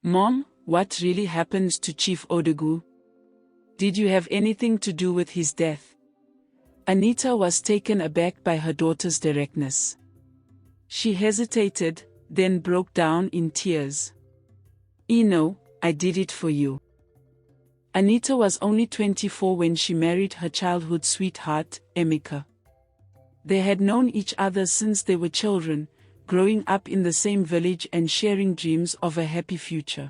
Mom, what really happened to Chief Odegu? Did you have anything to do with his death? Anita was taken aback by her daughter's directness. She hesitated, then broke down in tears. Ino, I did it for you. Anita was only 24 when she married her childhood sweetheart, Emeka. They had known each other since they were children, growing up in the same village and sharing dreams of a happy future.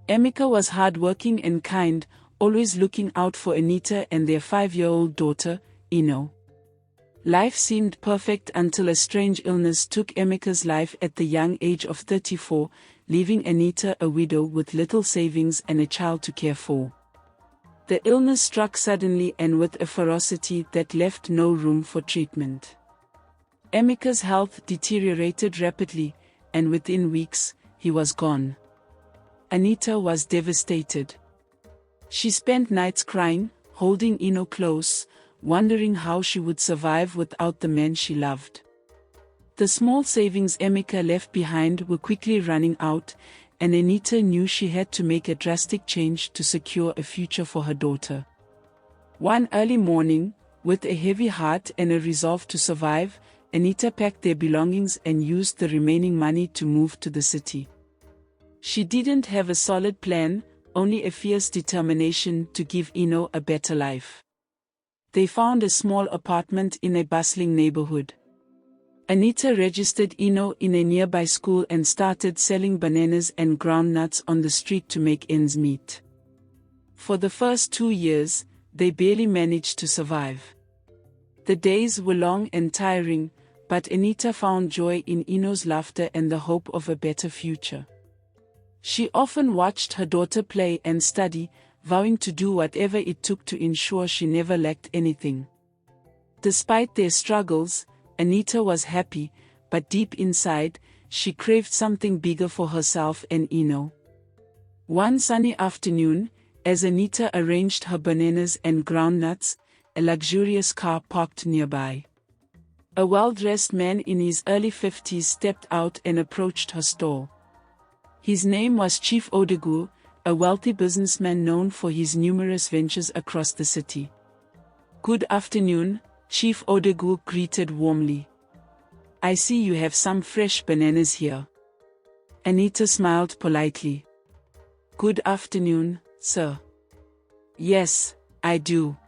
Emeka was hardworking and kind, always looking out for Anita and their 5-year-old daughter, Ino. Life seemed perfect until a strange illness took Emeka's life at the young age of 34, leaving Anita a widow with little savings and a child to care for. The illness struck suddenly and with a ferocity that left no room for treatment. Emeka's health deteriorated rapidly, and within weeks, he was gone. Anita was devastated. She spent nights crying, holding Ino close, wondering how she would survive without the man she loved. The small savings Emeka left behind were quickly running out, and Anita knew she had to make a drastic change to secure a future for her daughter. One early morning, with a heavy heart and a resolve to survive, Anita packed their belongings and used the remaining money to move to the city. She didn't have a solid plan, only a fierce determination to give Ino a better life. They found a small apartment in a bustling neighborhood. Anita registered Ino in a nearby school and started selling bananas and groundnuts on the street to make ends meet. For the first 2 years, they barely managed to survive. The days were long and tiring, but Anita found joy in Ino's laughter and the hope of a better future. She often watched her daughter play and study, vowing to do whatever it took to ensure she never lacked anything. Despite their struggles, Anita was happy, but deep inside, she craved something bigger for herself and Ino. One sunny afternoon, as Anita arranged her bananas and groundnuts, a luxurious car parked nearby. A well-dressed man in his early 50s stepped out and approached her stall. His name was Chief Odegu, a wealthy businessman known for his numerous ventures across the city. "Good afternoon," Chief Odegu greeted warmly. "I see you have some fresh bananas here." Anita smiled politely. "Good afternoon, sir." "Yes, I do.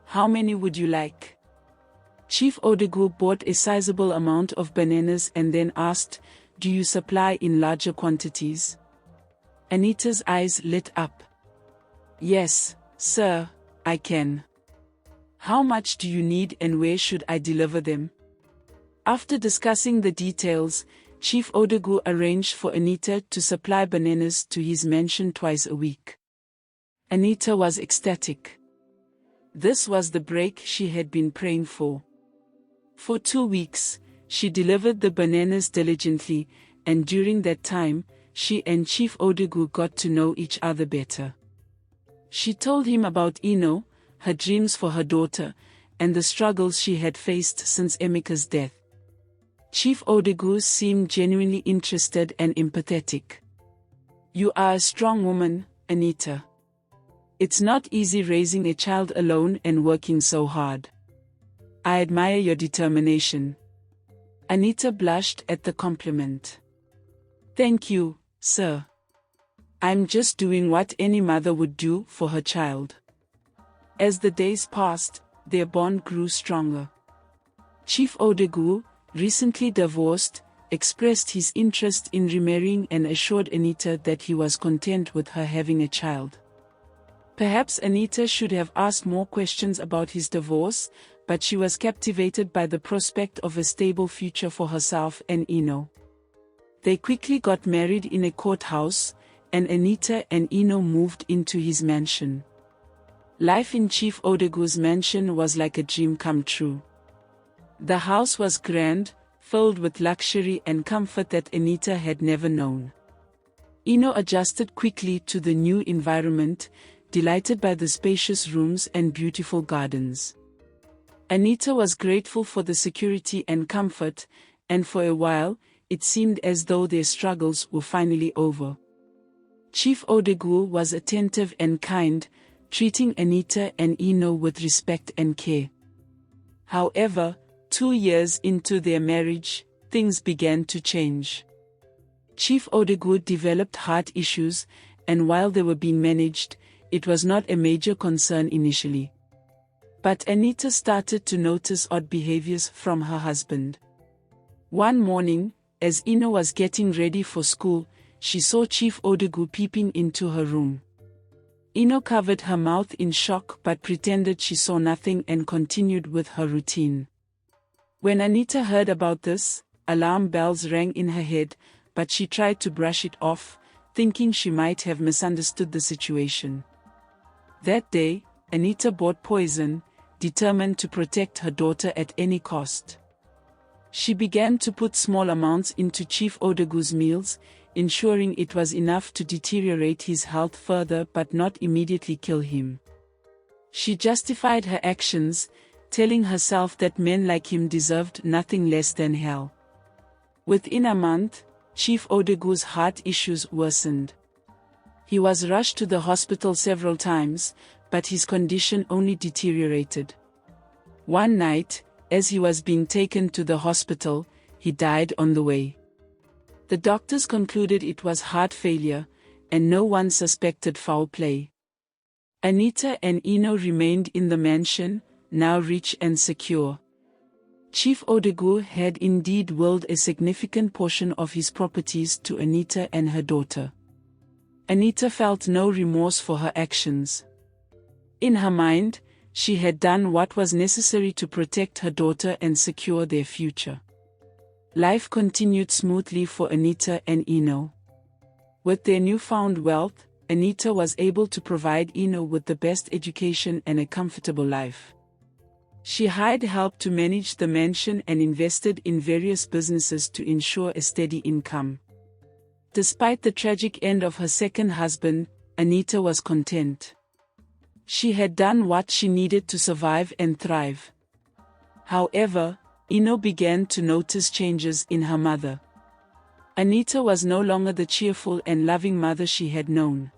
How many would you like?" Chief Odegu bought a sizable amount of bananas and then asked, "Do you supply in larger quantities?" Anita's eyes lit up. "Yes, sir, I can." "How much do you need and where should I deliver them?" After discussing the details, Chief Odegu arranged for Anita to supply bananas to his mansion twice a week. Anita was ecstatic. This was the break she had been praying for. For 2 weeks, she delivered the bananas diligently, and during that time, she and Chief Odegu got to know each other better. She told him about Ino, her dreams for her daughter, and the struggles she had faced since Emeka's death. Chief Odegu seemed genuinely interested and empathetic. "You are a strong woman, Anita. It's not easy raising a child alone and working so hard. I admire your determination." Anita blushed at the compliment. "Thank you, sir. I'm just doing what any mother would do for her child." As the days passed, their bond grew stronger. Chief Odegu, recently divorced, expressed his interest in remarrying and assured Anita that he was content with her having a child. Perhaps Anita should have asked more questions about his divorce, but she was captivated by the prospect of a stable future for herself and Ino. They quickly got married in a courthouse, and Anita and Ino moved into his mansion. Life in Chief Odegu's mansion was like a dream come true. The house was grand, filled with luxury and comfort that Anita had never known. Ino adjusted quickly to the new environment, delighted by the spacious rooms and beautiful gardens. Anita was grateful for the security and comfort, and for a while, it seemed as though their struggles were finally over. Chief Odegu was attentive and kind, treating Anita and Ino with respect and care. However, 2 years into their marriage, things began to change. Chief Odegu developed heart issues, and while they were being managed, it was not a major concern initially. But Anita started to notice odd behaviors from her husband. One morning, as Ino was getting ready for school, she saw Chief Odegu peeping into her room. Ino covered her mouth in shock but pretended she saw nothing and continued with her routine. When Anita heard about this, alarm bells rang in her head, but she tried to brush it off, thinking she might have misunderstood the situation. That day, Anita bought poison, determined to protect her daughter at any cost. She began to put small amounts into Chief Odegu's meals, ensuring it was enough to deteriorate his health further but not immediately kill him. She justified her actions, telling herself that men like him deserved nothing less than hell. Within a month, Chief Odegu's heart issues worsened. He was rushed to the hospital several times, but his condition only deteriorated. One night, as he was being taken to the hospital, he died on the way. The doctors concluded it was heart failure, and no one suspected foul play. Anita and Ino remained in the mansion, now rich and secure. Chief Odegu had indeed willed a significant portion of his properties to Anita and her daughter. Anita felt no remorse for her actions. In her mind, she had done what was necessary to protect her daughter and secure their future. Life continued smoothly for Anita and Ino. With their newfound wealth, Anita was able to provide Ino with the best education and a comfortable life. She hired help to manage the mansion and invested in various businesses to ensure a steady income. Despite the tragic end of her second husband, Anita was content. She had done what she needed to survive and thrive. However, Ino began to notice changes in her mother. Anita was no longer the cheerful and loving mother she had known.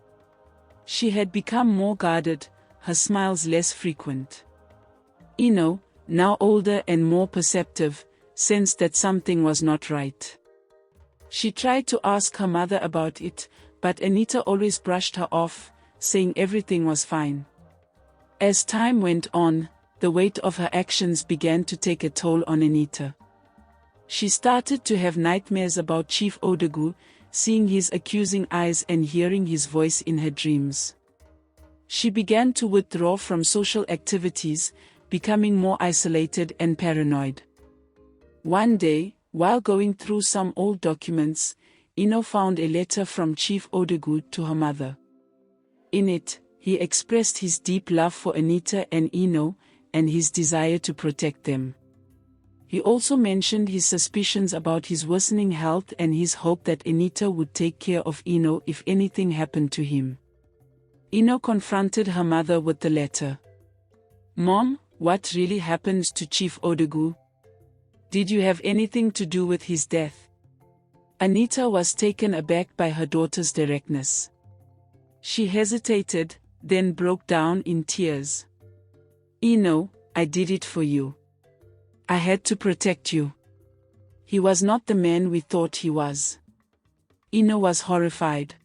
She had become more guarded, her smiles less frequent. Ino, now older and more perceptive, sensed that something was not right. She tried to ask her mother about it, but Anita always brushed her off, saying everything was fine. As time went on, the weight of her actions began to take a toll on Anita. She started to have nightmares about Chief Odegu, seeing his accusing eyes and hearing his voice in her dreams. She began to withdraw from social activities, becoming more isolated and paranoid. One day, while going through some old documents, Ino found a letter from Chief Odegu to her mother. In it, he expressed his deep love for Anita and Ino, and his desire to protect them. He also mentioned his suspicions about his worsening health and his hope that Anita would take care of Ino if anything happened to him. Ino confronted her mother with the letter. "Mom, what really happened to Chief Odegu? Did you have anything to do with his death?" Anita was taken aback by her daughter's directness. She hesitated, then broke down in tears. "Ino, I did it for you. I had to protect you. He was not the man we thought he was." Ino was horrified.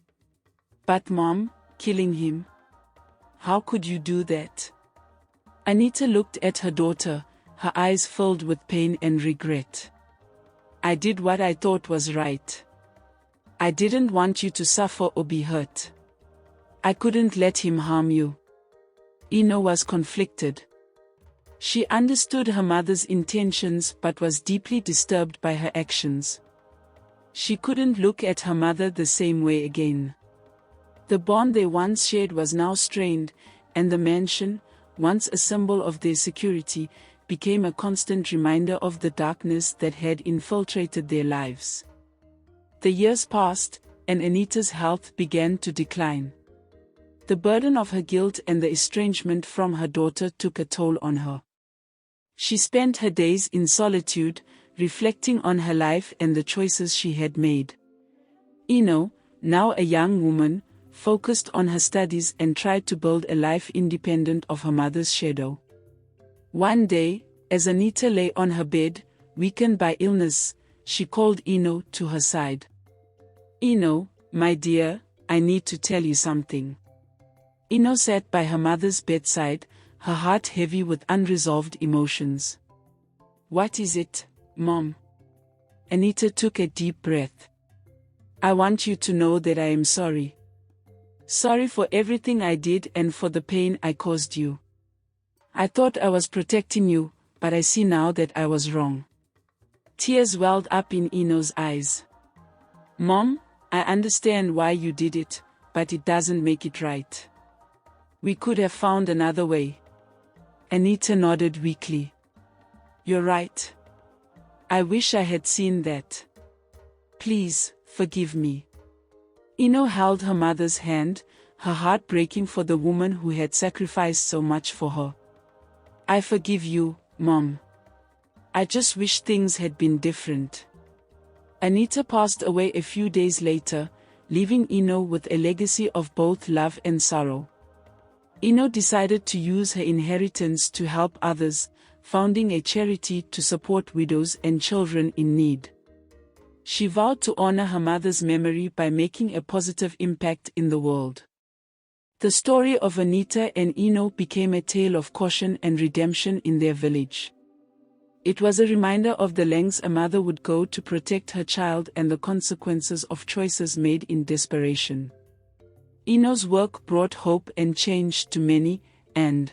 "But Mom, killing him? How could you do that?" Anita looked at her daughter, her eyes filled with pain and regret. "I did what I thought was right. I didn't want you to suffer or be hurt. I couldn't let him harm you." Ino was conflicted. She understood her mother's intentions but was deeply disturbed by her actions. She couldn't look at her mother the same way again. The bond they once shared was now strained, and the mansion, once a symbol of their security, became a constant reminder of the darkness that had infiltrated their lives. The years passed, and Anita's health began to decline. The burden of her guilt and the estrangement from her daughter took a toll on her. She spent her days in solitude, reflecting on her life and the choices she had made. Ino, now a young woman, focused on her studies and tried to build a life independent of her mother's shadow. One day, as Anita lay on her bed, weakened by illness, she called Ino to her side. "Ino, my dear, I need to tell you something." Ino sat by her mother's bedside, her heart heavy with unresolved emotions. "What is it, Mom?" Anita took a deep breath. "I want you to know that I am sorry. Sorry for everything I did and for the pain I caused you. I thought I was protecting you, but I see now that I was wrong." Tears welled up in Ino's eyes. "Mom, I understand why you did it, but it doesn't make it right. We could have found another way." Anita nodded weakly. "You're right. I wish I had seen that. Please, forgive me." Ino held her mother's hand, her heart breaking for the woman who had sacrificed so much for her. "I forgive you, Mom. I just wish things had been different." Anita passed away a few days later, leaving Ino with a legacy of both love and sorrow. Ino decided to use her inheritance to help others, founding a charity to support widows and children in need. She vowed to honor her mother's memory by making a positive impact in the world. The story of Anita and Ino became a tale of caution and redemption in their village. It was a reminder of the lengths a mother would go to protect her child and the consequences of choices made in desperation. Ino's work brought hope and change to many, and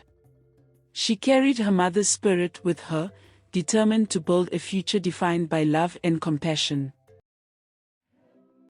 she carried her mother's spirit with her, determined to build a future defined by love and compassion.